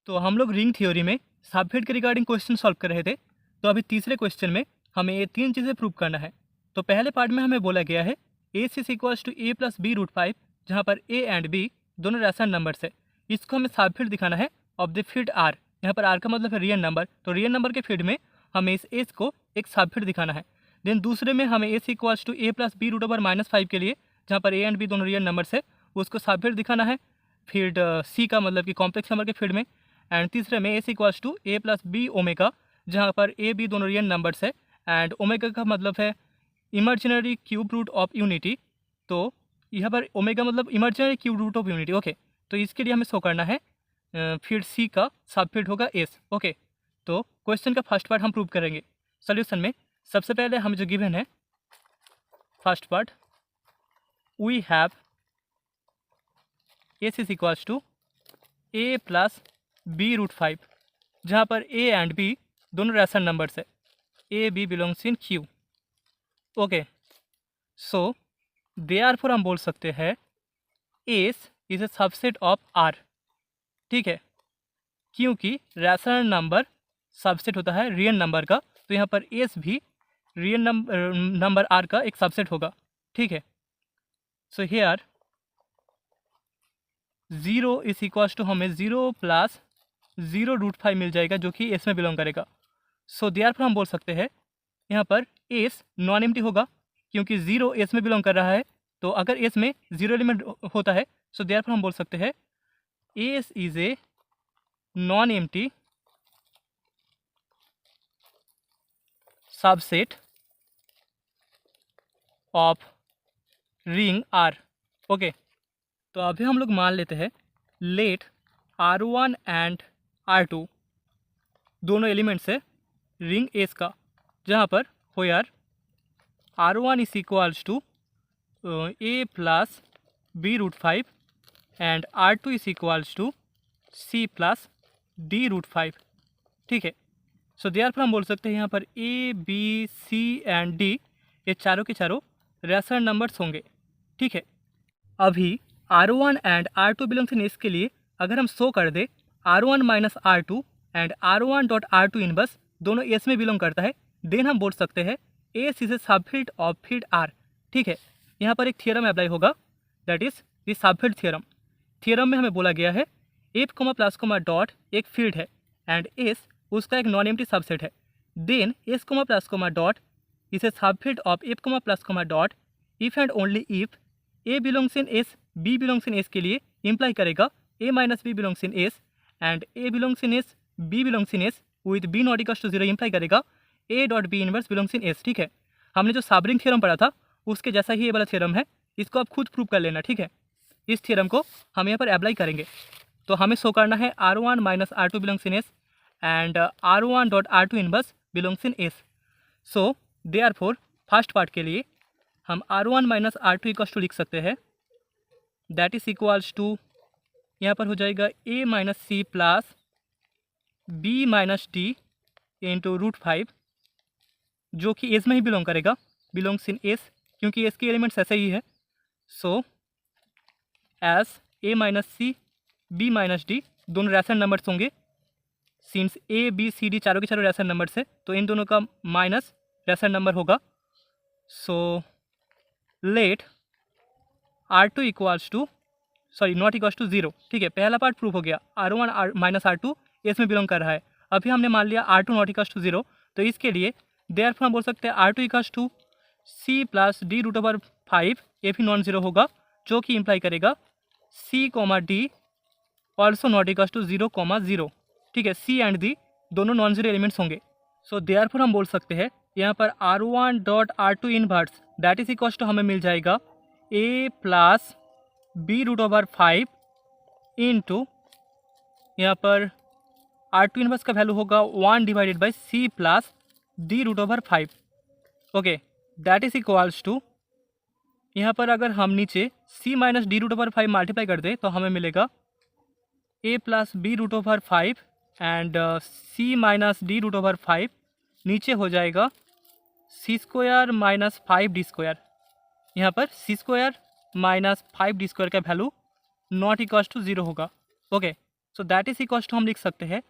तो हम लोग रिंग थ्योरी में सबफील्ड के रिगार्डिंग क्वेश्चन सॉल्व कर रहे थे। तो अभी तीसरे क्वेश्चन में हमें ये तीन चीज़ें प्रूव करना है। तो पहले पार्ट में हमें बोला गया है A C equals to A plus B root 5, जहाँ पर ए एंड बी दोनों रैशनल नंबर्स है। इसको हमें सबफील्ड दिखाना है ऑफ द फील्ड आर। यहाँ पर आर का मतलब है रियल नंबर, तो रियल नंबर के फील्ड में हमें इस एस को एक सबफील्ड दिखाना है। देन दूसरे में हमें A C equals to A plus B root over -5 के लिए, जहाँ पर ए एंड बी दोनों रियल नंबर्स है, उसको सबफील्ड दिखाना है फील्ड सी का मतलब कि कॉम्प्लेक्स नंबर के फील्ड में। एंड तीसरे में S equals to A plus B omega, जहाँ पर ए बी दोनों रियल नंबर्स है एंड ओमेगा का मतलब है imaginary cube root of unity. तो यहाँ पर ओमेगा मतलब imaginary cube root of unity. Okay, तो इसके लिए हमें शो करना है फील्ड सी का सब फील्ड होगा एस। ओके, तो क्वेश्चन का फर्स्ट पार्ट हम प्रूव करेंगे। सोल्यूशन में सबसे पहले हमें जो गिवन है first part, we have S is equals to A plus B root 5, जहाँ पर ए एंड बी दोनों रैशनल नंबर्स है, A B belongs in Q. Okay, so therefore हम बोल सकते हैं S is a subset of R. ठीक है, क्योंकि रैशनल नंबर सबसेट होता है रियल नंबर का, तो यहाँ पर एस भी रियल नंबर आर का एक सबसेट होगा। ठीक है, so here 0 is equals to हमें 0 प्लस 0 रूट 5 मिल जाएगा, जो कि एस में बिलोंग करेगा। सो देयरफॉर हम बोल सकते हैं यहाँ पर एस नॉन एम्प्टी होगा, क्योंकि 0 एस में बिलोंग कर रहा है। तो अगर एस में 0 एलिमेंट होता है, सो देयरफॉर हम बोल सकते हैं S is a non empty subset of ring R. Okay, तो अभी हम लोग मान लेते हैं लेट R1 एंड R2 दोनों एलिमेंट्स है रिंग एस का, जहाँ पर where R1 is equals to A plus B root 5 and R2 is equals to C plus D root 5। ठीक है, सो देयरफॉर हम बोल सकते हैं यहाँ पर A B C and D ये चारों के चारों रैशनल नंबर्स होंगे। ठीक है, अभी R1 and R2 belongs in S के लिए अगर हम शो कर दे R1 minus R2 and R1 dot R2 inverse दोनों एस में बिलोंग करता है, देन हम बोल सकते हैं S is a subfield of field R. ठीक है, यहाँ पर एक थियरम अप्लाई होगा, that is the subfield theorem. Theorem में हमें बोला गया है F comma plus comma dot एक फील्ड है एंड एस उसका एक नॉन एम्प्टी सबसेट है। Then S comma plus comma dot is a subfield of F comma plus comma dot if and only if A belongs in S B belongs in S के लिए imply करेगा A minus B belongs in S and A belongs in S B belongs in S with B not equals to 0 imply करेगा A dot B inverse belongs in S. ठीक है, हमने जो subring theorem पढ़ा था उसके जैसा ही ये वाला थ्योरम है, इसको आप खुद प्रूव कर लेना। ठीक है, इस थ्योरम को हम यहाँ पर अप्लाई करेंगे। तो हमें शो करना है R1 minus R2 belongs in S and R1 dot R2 inverse belongs in S. So therefore first part के लिए हम R1 minus R2 equals to लिख सकते हैं, दैट इज इक्वल्स टू यहाँ पर हो जाएगा A minus C plus B minus D into root 5, जो कि एस में ही बिलोंग करेगा, बिलोंग्स इन एस, क्योंकि एस के एलिमेंट्स ऐसे ही है। So S A minus C B minus D दोनों रैशनल नंबर्स होंगे, since A B C D चारों के चारों रैशनल नंबर्स है, तो इन दोनों का माइनस रैशनल नंबर होगा। So let R2 equals to not equals to 0। ठीक है, पहला पार्ट प्रूफ हो गया, R1 माइनस R2 एस में बिलोंग कर रहा है। अभी हमने मान लिया R2 नॉट इक्वल्स टू 0, तो इसके लिए देयरफॉर हम बोल सकते हैं R2 equals to C plus D root over 5, ये भी नॉन जीरो होगा, जो कि इम्प्लाई करेगा C comma D also not equals to 0,0। ठीक है, सी एंड डी दोनों नॉन जीरो एलिमेंट्स होंगे। सो देयरफॉर हम बोल सकते हैं यहाँ पर R1 dot R2 inverse that is equals to हमें मिल जाएगा A plus B root over 5 into यहाँ पर R2 इनवर्स का वैल्यू होगा 1 divided by C plus D root over 5। Okay, that is equals to यहाँ पर अगर हम नीचे C minus D root over 5 multiply कर दे तो हमें मिलेगा A plus B root over 5 and C minus D root over 5, नीचे हो जाएगा C square minus 5 D square. यहाँ पर C square minus 5 D square का वैल्यू नॉट इक्वल्स टू 0 होगा। Okay, so that is equals to हम लिख सकते हैं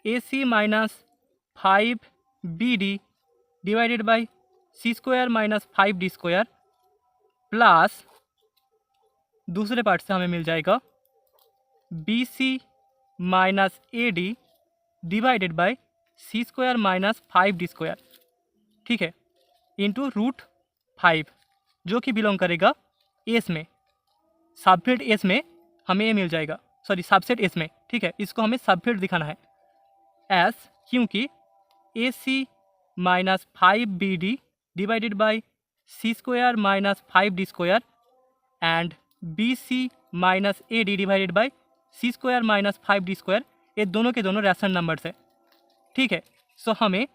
A C minus 5BD divided by C square minus 5D square plus दूसरे part से हमें मिल जाएगा BC minus AD divided by C square minus 5D square, ठीक है, इंटू √5 जो कि बिलोंग करेगा एस में, सबफील्ड एस में हमें ये मिल जाएगा, सॉरी सबसेट एस में, ठीक है। इसको हमें सबफील्ड दिखाना है एस, क्योंकि A C minus 5BD divided by C square minus 5D square and BC minus AD divided by C square minus 5D square, ये दोनों के दोनों रैशनल नंबर्स है, ठीक है। सो हमें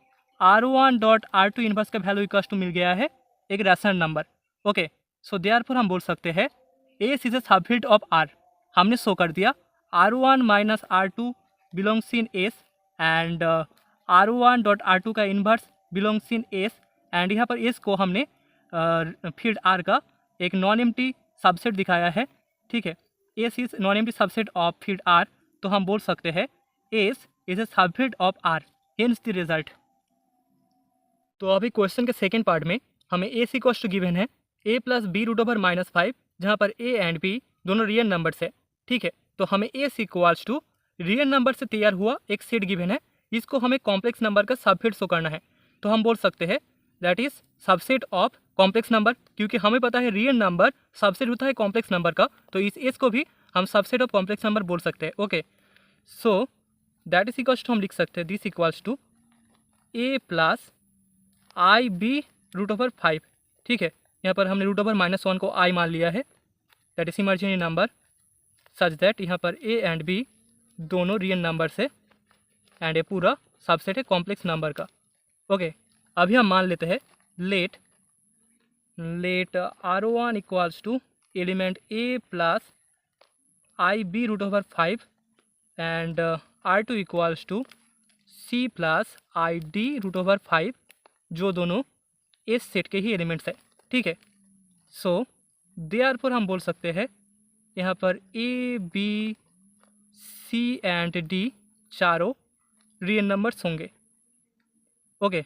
R1 डॉट R2 इनवर्स का वैल्यू इक्वल्स टू मिल गया है एक rational number, okay. So therefore हम बोल सकते हैं S is a subfield of R, हमने शो कर दिया R1 minus R2 belongs in S and R1 dot R2 का inverse belongs in S, and यहाँ पर एस को हमने फील्ड आर का एक नॉन एम्प्टी सबसेट दिखाया है, ठीक है। S is non empty subset of field R, तो हम बोल सकते हैं S is a subfield of R, hence the result. तो अभी क्वेश्चन के सेकेंड पार्ट में हमें A C equals to given है a प्लस बी √-5, जहाँ पर a एंड b दोनों रियल नंबर्स है, ठीक है। तो हमें A C equals to real number से तैयार हुआ एक सेट गिवन है, इसको हमें कॉम्प्लेक्स नंबर का सबफील्ड शो करना है। तो हम बोल सकते हैं that is subset of complex number, क्योंकि हमें पता है रियल नंबर सबसेट होता है कॉम्प्लेक्स नंबर का, तो इस एस को भी हम सबसेट ऑफ कॉम्प्लेक्स नंबर बोल सकते हैं, okay. So that is equals to हम लिख सकते हैं this equals to a plus I B √5, ठीक है। यहाँ पर हमने √-1 को i मान लिया है, that is imaginary number such that यहाँ पर a एंड b दोनों रियल नंबर्स है एंड ये पूरा सबसेट है कॉम्प्लेक्स नंबर का, ओके। अभी हम मान लेते हैं let R1 equals to element a plus I B √5 and R2 equals to c plus I D √5, जो दोनों इस सेट के ही एलिमेंट्स है, ठीक है। सो देयरफॉर हम बोल सकते हैं यहाँ पर a b c and d चारों रियल नंबर्स होंगे, ओके।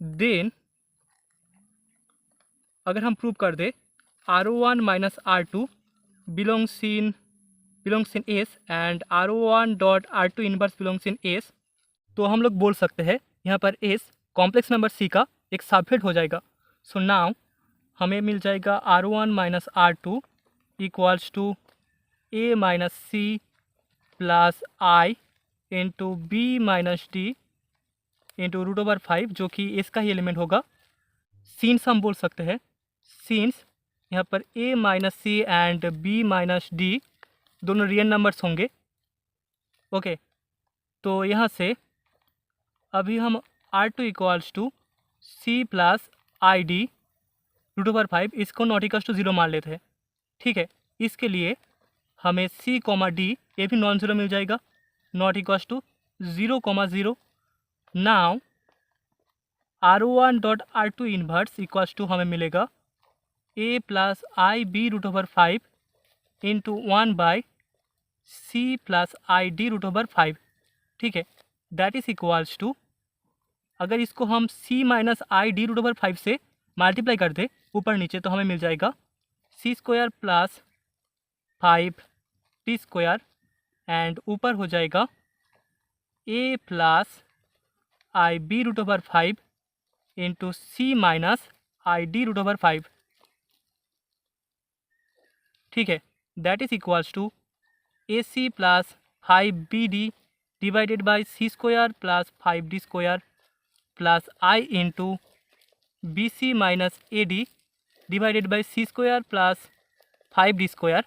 देन अगर हम प्रूव कर दे R1 minus R2 belongs in S and R1 dot R2 inverse belongs in S, तो हम लोग बोल सकते हैं यहाँ पर एस कॉम्प्लेक्स नंबर सी का एक सबफील्ड हो जाएगा। सो नाउ हमें मिल जाएगा R1 minus R2 equals to a minus C plus I into B minus D into √5, जो कि इसका ही एलिमेंट होगा। सीन्स हम बोल सकते हैं सीन्स यहाँ पर a minus C and b minus D दोनों रियल नंबर्स होंगे, ओके। तो यहाँ से अभी हम R2 equals to c plus I D √5 इसको नॉट इक्वल्स टू 0 मान लेते हैं, ठीक है। इसके लिए हमें c, d ये भी नॉन ज़ीरो मिल जाएगा, not equals to 0,0। Now R1 dot R2 inverse equals to हमें मिलेगा a plus I B √5 into 1 by c plus I D √5, ठीक है। दैट इज इक्वल्स टू, अगर इसको हम c माइनस आई डी √5 से मल्टीप्लाई कर दे ऊपर नीचे, तो हमें मिल जाएगा c square plus 5t square and ऊपर हो जाएगा a plus I B √5 into c minus I D √5, ठीक है। That is equals to A C plus 5BD divided by C square plus 5D square plus I into B C minus AD divided by C square plus 5D square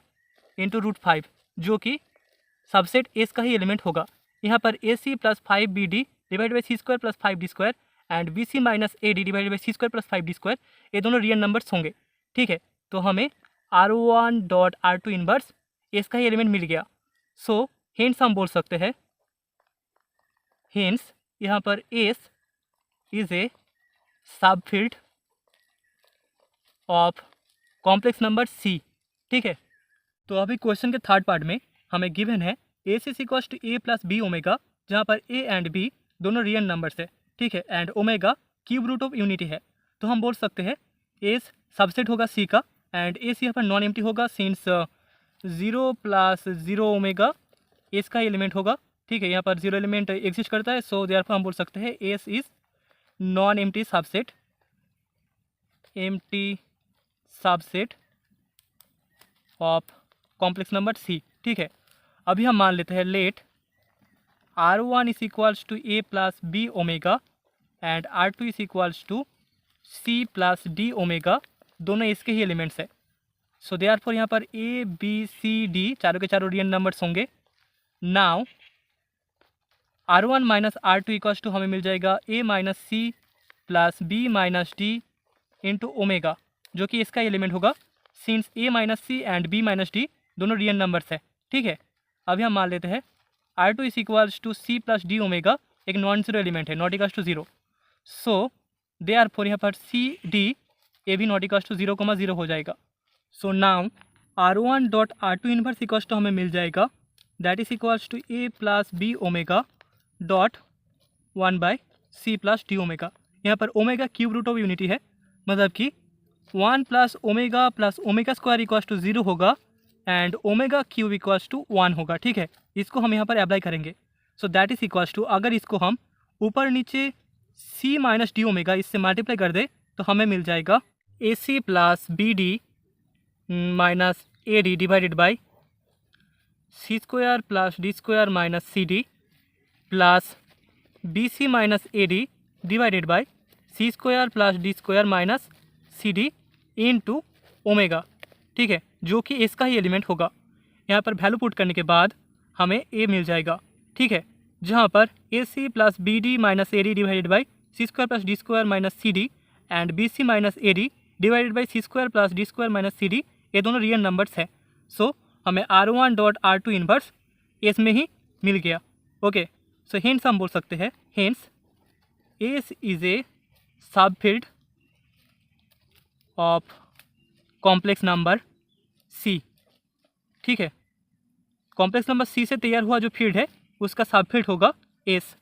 into √5, जो कि subset S का ही element होगा। यहाँ पर A C plus 5BD divide by C square plus 5D square and B C minus AD divide by C square plus 5D square, ये दोनों real numbers होंगे, ठीक है। तो हमें R1 dot R2 inverse S का ही एलिमेंट मिल गया। So hence हम बोल सकते हैं हेंस यहाँ पर S is a subfield of complex number C, ठीक है। तो अभी क्वेश्चन के थर्ड पार्ट में हमें गिवन है S is equals to A plus B omega, जहाँ पर ए एंड बी दोनों रियल नंबर्स है, ठीक है, and omega cube root of unity है। तो हम बोल सकते हैं एस सबसेट होगा सी का, एंड एस यहाँ पर नॉन एम्प्टी होगा सिंस 0 प्लस 0 ओमेगा एस का एलिमेंट होगा, ठीक है, यहाँ पर 0 एलिमेंट एग्जिस्ट करता है। सो देयरफॉर हम बोल सकते हैं S is non empty subset of complex number C, ठीक है। अभी हम मान लेते हैं let R1 is equals to A plus B omega and R2 is equals to C plus D omega, दोनों इसके ही एलिमेंट्स है। सो देयरफॉर यहाँ पर ए बी सी डी चारों के चारों रियल नंबर्स होंगे। Now R1 minus R2 equals to हमें मिल जाएगा A minus C plus B minus D into omega, जो कि इसका एलिमेंट होगा since A minus C and B minus D दोनों रियल नंबर्स है, ठीक है। अभी हम मान लेते हैं R2 is equals to C plus D omega एक नॉन जीरो एलिमेंट है, not equals to zero. So therefore यहाँ पर सी डी ए भी नॉट इक्वल्स टू 0,0 हो जाएगा। So now R1 dot R2 inverse equals to हमें मिल जाएगा that is equals to A plus B omega dot 1/c plus D omega. यहाँ पर omega cube root of unity है, मतलब कि 1 plus omega square equals to 0 होगा and omega cube equals to 1 होगा, ठीक है। इसको हम यहाँ पर अप्लाई करेंगे। So that is equals to, अगर इसको हम ऊपर नीचे c माइनस डी ओमेगा इससे मल्टीप्लाई कर दे तो हमें मिल जाएगा A C plus B D minus A D divided by C square plus D square minus C D plus B C minus A D divided by C square plus D square minus C D into omega, ठीक है, जो कि इसका ही element होगा। यहाँ पर value put करने के बाद हमें ए मिल जाएगा, ठीक है, जहाँ पर A C plus B D minus A D divided by C square plus D square minus C D and B C minus A D divided by C square plus D square minus C D, ये दोनों real numbers हैं। सो हमें R1 dot R2 inverse S में ही मिल गया। Okay, सो hints हम बोल सकते हैं, hence S is a subfield of complex number C, ठीक है। कॉम्प्लेक्स नंबर सी से तैयार हुआ जो फील्ड है उसका सबफील्ड होगा एस।